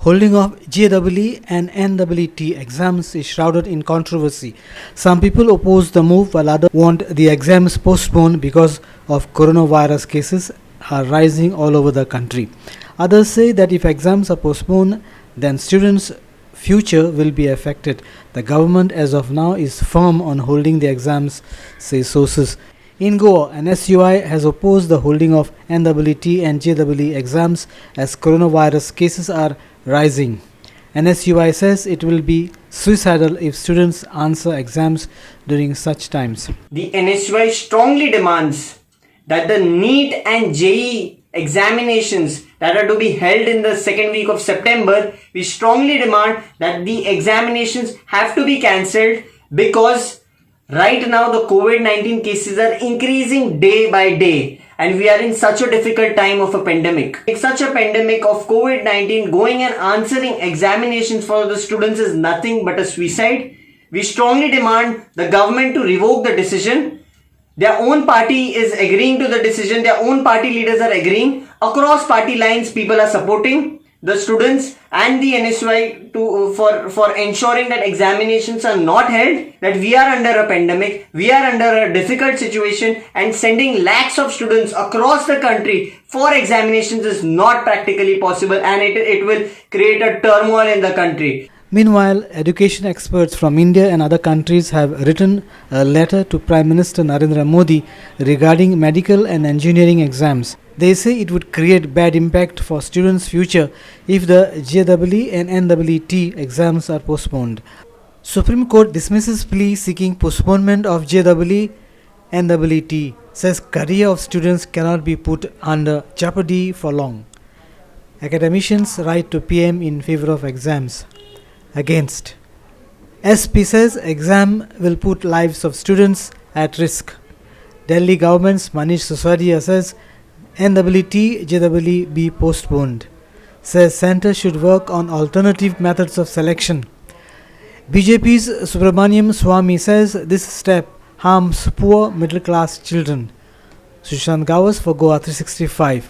Holding of JEE and NEET exams is shrouded in controversy. Some people oppose the move while others want the exams postponed because of coronavirus cases are rising all over the country. Others say that if exams are postponed, then students' future will be affected. The government as of now is firm on holding the exams, say sources. In Goa, NSUI has opposed the holding of NEET and JEE exams as coronavirus cases are rising. NSUI says it will be suicidal if students answer exams during such times. The NSUI strongly demands that the NEET and JEE examinations that are to be held in the second week of September, we strongly demand that the examinations have to be cancelled because right now the COVID-19 cases are increasing day by day and we are in such a difficult time of a pandemic. In such a pandemic of COVID-19, going and answering examinations for the students is nothing but a suicide. We strongly demand the government to revoke the decision. Their own party is agreeing to the decision. Their own party leaders are agreeing. Across party lines, people are supporting the students and the NSUI for ensuring that examinations are not held, that we are under a pandemic, we are under a difficult situation, and sending lakhs of students across the country for examinations is not practically possible, and it will create a turmoil in the country. Meanwhile, education experts from India and other countries have written a letter to Prime Minister Narendra Modi regarding medical and engineering exams. They say it would create bad impact for students' future if the JEE and NEET exams are postponed. Supreme Court dismisses plea seeking postponement of JEE and NEET, says career of students cannot be put under jeopardy for long. Academicians write to PM in favor of exams. Against. SP says exam will put lives of students at risk. Delhi government's Manish Sisodia says NEET, JEE be postponed. Says centre should work on alternative methods of selection. BJP's Subramaniam Swamy says this step harms poor middle class children. Sushant Gawas for Goa 365.